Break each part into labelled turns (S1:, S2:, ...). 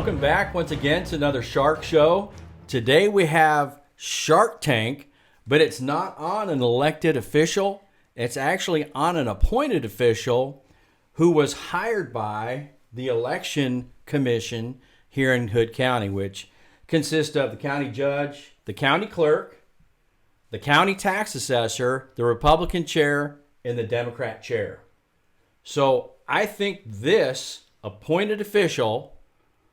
S1: Welcome back once again to another Shark Show. Today we have Shark Tank, but it's not on an elected official. It's actually on an appointed official who was hired by the Election Commission here in Hood County, which consists of the county judge, the county clerk, the county tax assessor, the Republican chair, and the Democrat chair. So I think this appointed official,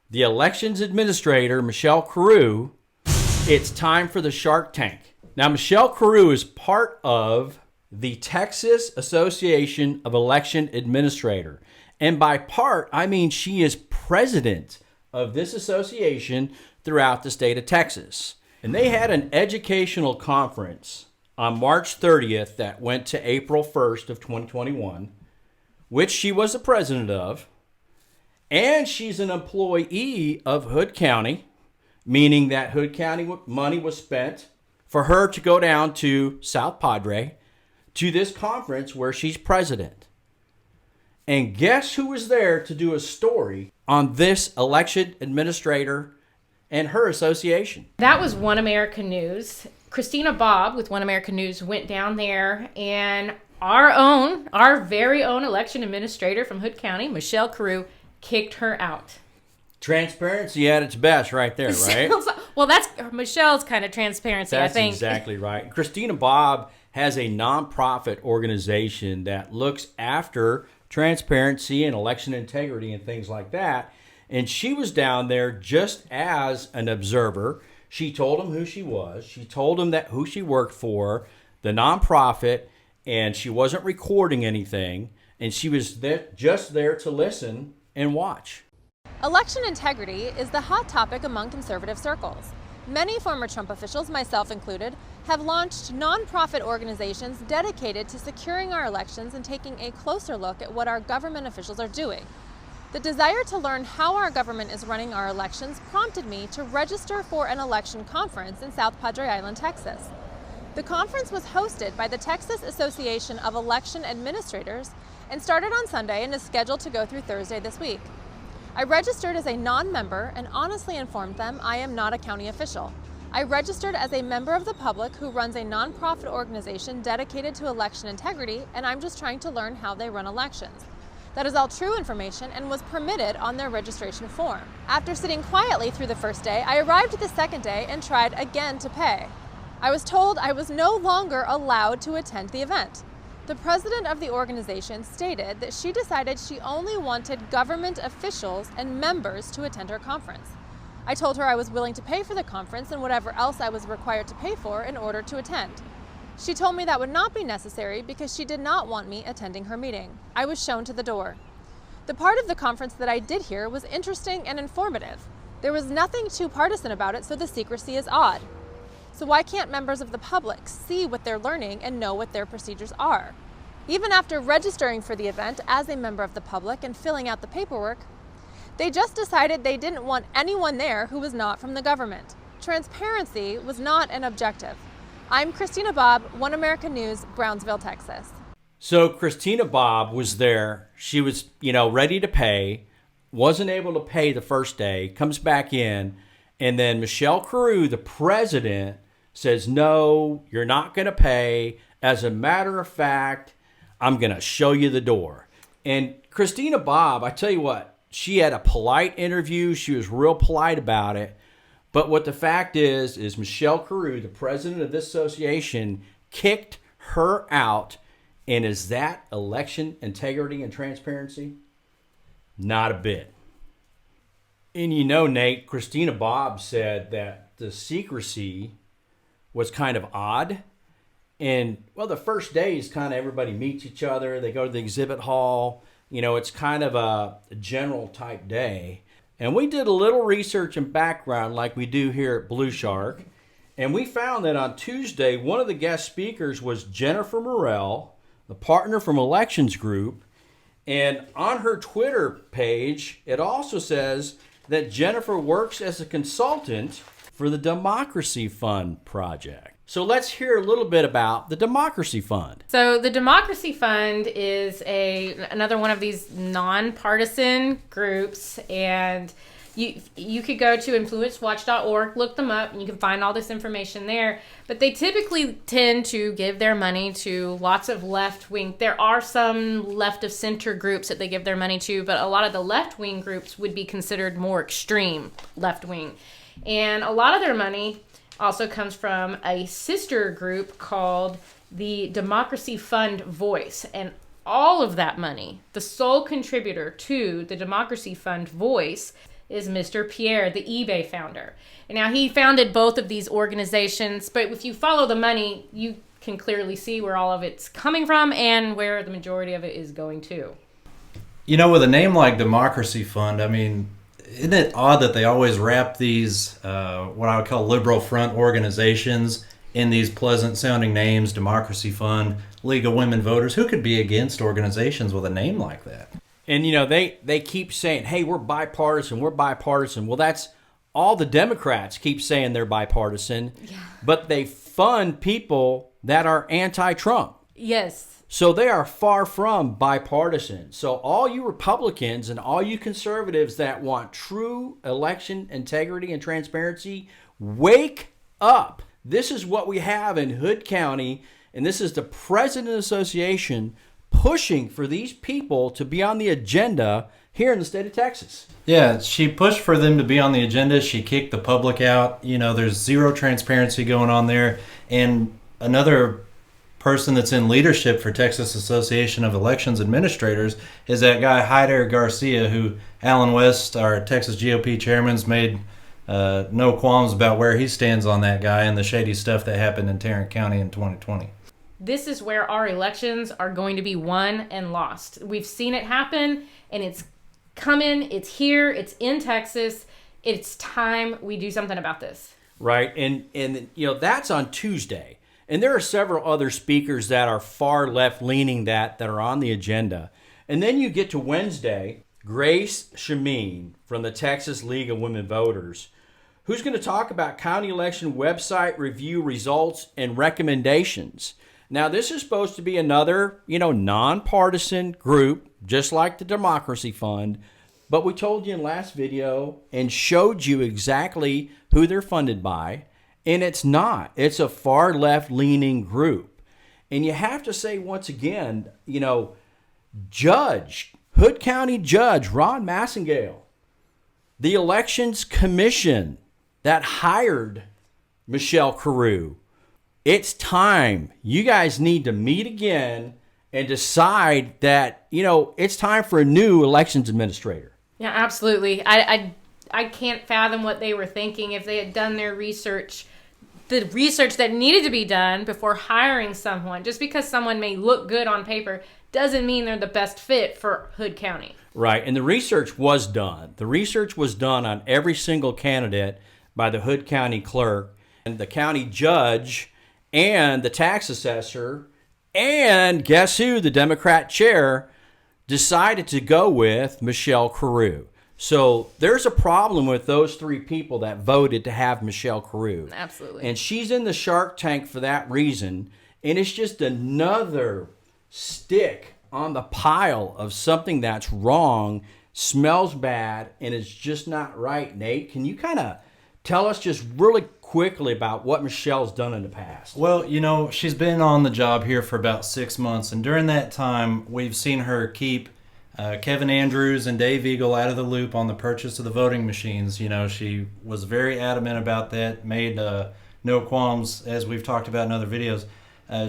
S1: the elections administrator, Michelle Carew, it's time for the Shark Tank. Now, Michelle Carew is part of the Texas Association of Election Administrators. And by part, I mean she is president of this association throughout the state of Texas. And they had an educational conference on March 30th that went to April 1st of 2021, which she was the president of. And she's an employee of Hood County, meaning that Hood County money was spent for her to go down to South Padre to this conference where she's president. And guess who was there to do a story on this election administrator and her association?
S2: That was One America News. Christina Bobb with One America News went down there, and our very own election administrator from Hood County, Michelle Carew, kicked her out.
S1: Transparency at its best right there, right?
S2: Well, that's Michelle's kind of transparency, I think.
S1: That's exactly right. Christina Bobb has a nonprofit organization that looks after transparency and election integrity and things like that. And she was down there just as an observer. She told him who she was. She told him that who she worked for, the nonprofit, and she wasn't recording anything. And she was just there to listen and watch.
S3: Election integrity is the hot topic among conservative circles. Many former Trump officials, myself included, have launched nonprofit organizations dedicated to securing our elections and taking a closer look at what our government officials are doing. The desire to learn how our government is running our elections prompted me to register for an election conference in South Padre Island, Texas. The conference was hosted by the Texas Association of Election Administrators and started on Sunday and is scheduled to go through Thursday this week. I registered as a non-member and honestly informed them I am not a county official. I registered as a member of the public who runs a nonprofit organization dedicated to election integrity, and I'm just trying to learn how they run elections. That is all true information and was permitted on their registration form. After sitting quietly through the first day, I arrived the second day and tried again to pay. I was told I was no longer allowed to attend the event. The president of the organization stated that she decided she only wanted government officials and members to attend her conference. I told her I was willing to pay for the conference and whatever else I was required to pay for in order to attend. She told me that would not be necessary because she did not want me attending her meeting. I was shown to the door. The part of the conference that I did hear was interesting and informative. There was nothing too partisan about it, so the secrecy is odd. So why can't members of the public see what they're learning and know what their procedures are? Even after registering for the event as a member of the public and filling out the paperwork, they just decided they didn't want anyone there who was not from the government. Transparency was not an objective. I'm Christina Bobb, One America News, Brownsville, Texas.
S1: So Christina Bobb was there. She was, ready to pay, wasn't able to pay the first day, comes back in, and then Michelle Carew, the president, says, no, you're not going to pay. As a matter of fact, I'm going to show you the door. And Christina Bobb, I tell you what, she had a polite interview. She was real polite about it. But what the fact is Michelle Carew, the president of this association, kicked her out. And is that election integrity and transparency? Not a bit. And Nate, Christina Bobb said that the secrecy was kind of odd. And, the first day is kind of everybody meets each other. They go to the exhibit hall. It's kind of a general type day. And we did a little research and background like we do here at Blue Shark. And we found that on Tuesday, one of the guest speakers was Jennifer Morrell, the partner from Elections Group. And on her Twitter page, it also says that Jennifer works as a consultant for the Democracy Fund project. So let's hear a little bit about the Democracy Fund.
S2: So the Democracy Fund is another one of these nonpartisan groups, and You could go to influencewatch.org, look them up, and you can find all this information there. But they typically tend to give their money to lots of left-wing. There are some left-of-center groups that they give their money to, but a lot of the left-wing groups would be considered more extreme left-wing. And a lot of their money also comes from a sister group called the Democracy Fund Voice. And all of that money, the sole contributor to the Democracy Fund Voice, is Mr. Pierre, the eBay founder. And now he founded both of these organizations, but if you follow the money, you can clearly see where all of it's coming from and where the majority of it is going to.
S4: You know, with a name like Democracy Fund, I mean, isn't it odd that they always wrap these, what I would call liberal front organizations in these pleasant sounding names, Democracy Fund, League of Women Voters? Who could be against organizations with a name like that?
S1: And, you know, they keep saying, hey, we're bipartisan. Well, that's all the Democrats keep saying they're bipartisan, but they fund people that are anti-Trump.
S2: Yes.
S1: So they are far from bipartisan. So all you Republicans and all you conservatives that want true election integrity and transparency, wake up. This is what we have in Hood County, and this is the President Association pushing for these people to be on the agenda here in the state of Texas.
S4: Yeah, she pushed for them to be on the agenda. She kicked the public out. You know, there's zero transparency going on there. And another person that's in leadership for Texas Association of Elections Administrators is that guy Hyder Garcia, who Alan West, our Texas GOP chairman's made no qualms about where he stands on that guy and the shady stuff that happened in Tarrant County in 2020.
S2: This is where our elections are going to be won and lost. We've seen it happen, and it's coming. It's here. It's in Texas. It's time we do something about this.
S1: Right. And you know, that's on Tuesday. And there are several other speakers that are far left-leaning that are on the agenda. And then you get to Wednesday, Grace Shameen from the Texas League of Women Voters, who's going to talk about county election website review results and recommendations. Now, this is supposed to be another, you know, nonpartisan group, just like the Democracy Fund. But we told you in last video and showed you exactly who they're funded by. And it's not. It's a far left-leaning group. And you have to say once again, you know, Hood County Judge Ron Massengale, the Elections Commission that hired Michelle Carew, it's time. You guys need to meet again and decide that, you know, it's time for a new elections administrator.
S2: Yeah, absolutely. I can't fathom what they were thinking if they had done their research, the research that needed to be done before hiring someone. Just because someone may look good on paper doesn't mean they're the best fit for Hood County.
S1: Right, and the research was done. The research was done on every single candidate by the Hood County clerk and the county judge and the tax assessor, and guess who? The Democrat chair decided to go with Michelle Carew. So there's a problem with those three people that voted to have Michelle Carew.
S2: Absolutely.
S1: And she's in the Shark Tank for that reason. And it's just another stick on the pile of something that's wrong, smells bad, and it's just not right. Nate, can you kind of tell us just really quickly about what Michelle's done in the past?
S4: Well, you know, she's been on the job here for about 6 months, and during that time, we've seen her keep Kevin Andrews and Dave Eagle out of the loop on the purchase of the voting machines. You know, she was very adamant about that, made no qualms, as we've talked about in other videos.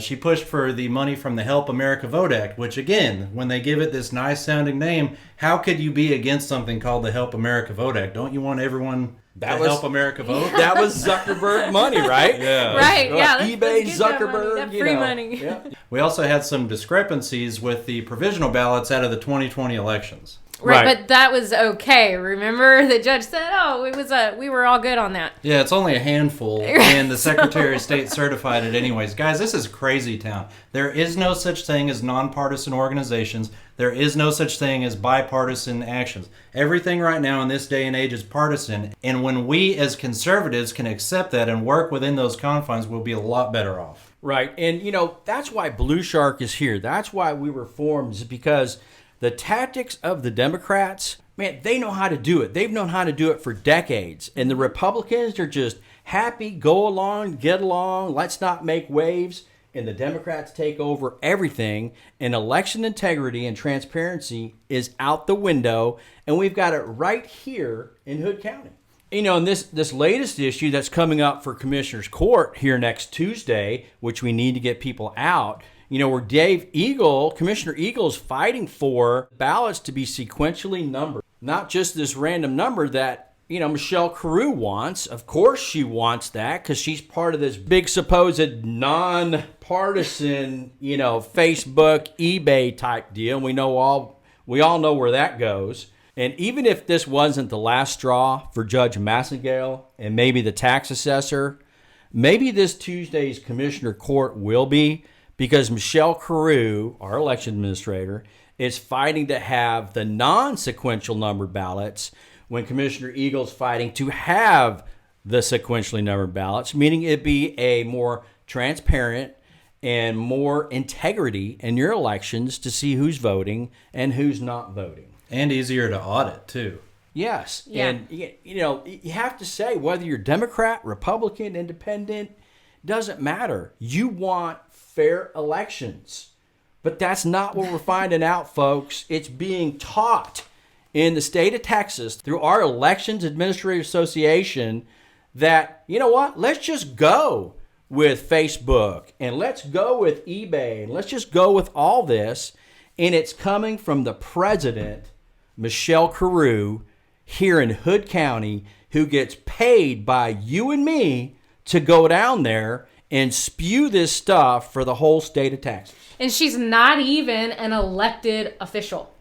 S4: She pushed for the money from the Help America Vote Act, which, again, when they give it this nice-sounding name, how could you be against something called the Help America Vote Act? Don't you want everyone to help America vote?
S1: That was Zuckerberg money, right?
S4: Yeah.
S2: Right, yeah.
S1: eBay,
S2: let's get
S1: Zuckerberg,
S2: that free money.
S1: Yeah.
S4: We also had some discrepancies with the provisional ballots out of the 2020 elections.
S2: Right,
S1: Right.
S2: but that was okay. Remember, the judge said, "Oh, it was we were all good on that."
S4: Yeah, it's only a handful, and the Secretary of State certified it anyways. Guys, this is a crazy town. There is no such thing as nonpartisan organizations. There is no such thing as bipartisan actions. Everything right now in this day and age is partisan, and when we as conservatives can accept that and work within those confines, we'll be a lot better off.
S1: Right. And, you know, that's why Blue Shark is here. That's why we were formed, is because The tactics of the Democrats, man, they know how to do it. They've known how to do it for decades. And the Republicans are just happy, go along, get along, let's not make waves. And the Democrats take over everything. And election integrity and transparency is out the window. And we've got it right here in Hood County. You know, in this latest issue that's coming up for Commissioner's Court here next Tuesday, which we need to get people out, you know, where Commissioner Eagle's fighting for ballots to be sequentially numbered. Not just this random number that, you know, Michelle Carew wants. Of course she wants that because she's part of this big supposed non-partisan, you know, Facebook, eBay type deal. And we all know where that goes. And even if this wasn't the last straw for Judge Massengale and maybe the tax assessor, maybe this Tuesday's Commissioner Court will be, because Michelle Carew, our election administrator, is fighting to have the non-sequential numbered ballots when Commissioner Eagle's fighting to have the sequentially numbered ballots, meaning it be a more transparent and more integrity in your elections to see who's voting and who's not voting.
S4: And easier to audit, too.
S1: Yes.
S2: Yeah.
S1: And, you know, you have to say whether you're Democrat, Republican, Independent, doesn't matter. You want fair elections. But that's not what we're finding out, folks. It's being taught in the state of Texas through our Elections Administrative Association that, you know what, let's just go with Facebook and let's go with eBay and let's just go with all this. And it's coming from the president, Michelle Carew, here in Hood County, who gets paid by you and me to go down there and spew this stuff for the whole state of Texas.
S2: And she's not even an elected official.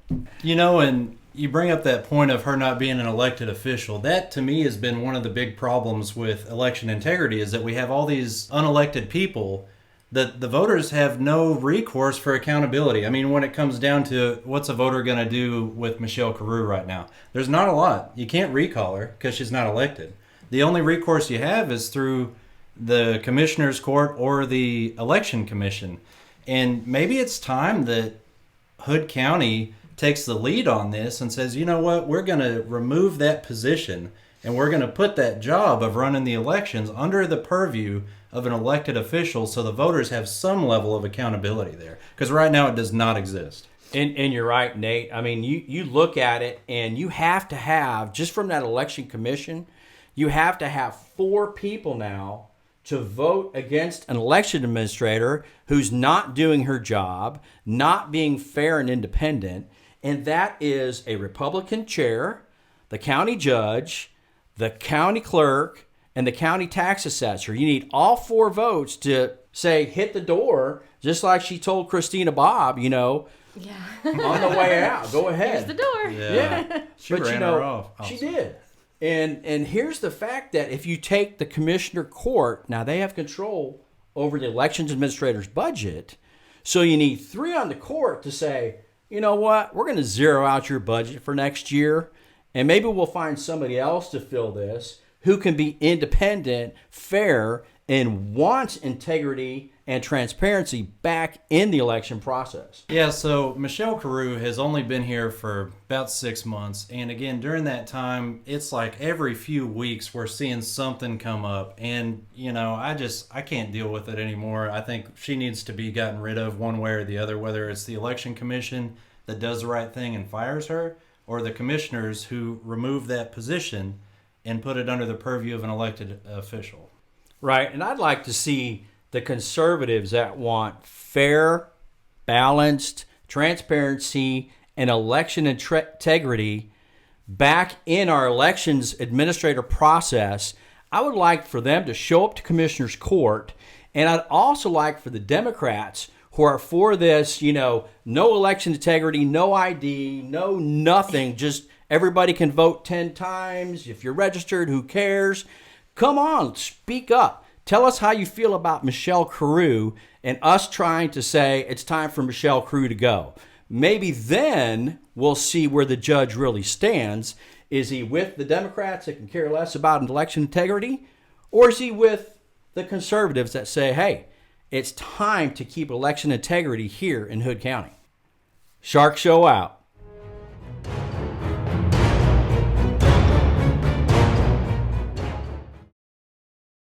S4: You know, and you bring up that point of her not being an elected official. That, to me, has been one of the big problems with election integrity, is that we have all these unelected people that the voters have no recourse for accountability. I mean, when it comes down to what's a voter going to do with Michelle Carew right now, there's not a lot. You can't recall her because she's not elected. The only recourse you have is through the Commissioner's Court or the Election Commission. And maybe it's time that Hood County takes the lead on this and says, you know what, we're going to remove that position and we're going to put that job of running the elections under the purview of an elected official so the voters have some level of accountability there. Because right now it does not exist.
S1: And you're right, Nate. I mean, you look at it and you have to have, just from that election commission, you have to have 4 people now to vote against an election administrator who's not doing her job, not being fair and independent. And that is a Republican chair, the county judge, the county clerk, and the county tax assessor. You need all 4 votes to say, hit the door, just like she told Christina Bobb, you know, on the way out. Go ahead.
S2: Here's the door.
S1: Yeah.
S4: She ran her off.
S1: She did. And here's the fact that if you take the Commissioner Court, now they have control over the elections administrator's budget. So you need 3 on the court to say, you know what, we're going to zero out your budget for next year. And maybe we'll find somebody else to fill this who can be independent, fair, and wants integrity and transparency back in the election process.
S4: Yeah, so Michelle Carew has only been here for about 6 months. And again, during that time, it's like every few weeks we're seeing something come up. And, you know, I can't deal with it anymore. I think she needs to be gotten rid of one way or the other, whether it's the election commission that does the right thing and fires her, or the commissioners who remove that position and put it under the purview of an elected official.
S1: Right, and I'd like to see the conservatives that want fair, balanced, transparency, and election integrity back in our elections administrator process. I would like for them to show up to Commissioner's Court, and I'd also like for the Democrats who are for this, you know, no election integrity, no ID, no nothing, just everybody can vote 10 times. If you're registered, who cares? Come on, speak up. Tell us how you feel about Michelle Carew and us trying to say it's time for Michelle Carew to go. Maybe then we'll see where the judge really stands. Is he with the Democrats that can care less about election integrity? Or is he with the conservatives that say, hey, it's time to keep election integrity here in Hood County? Shark Show out.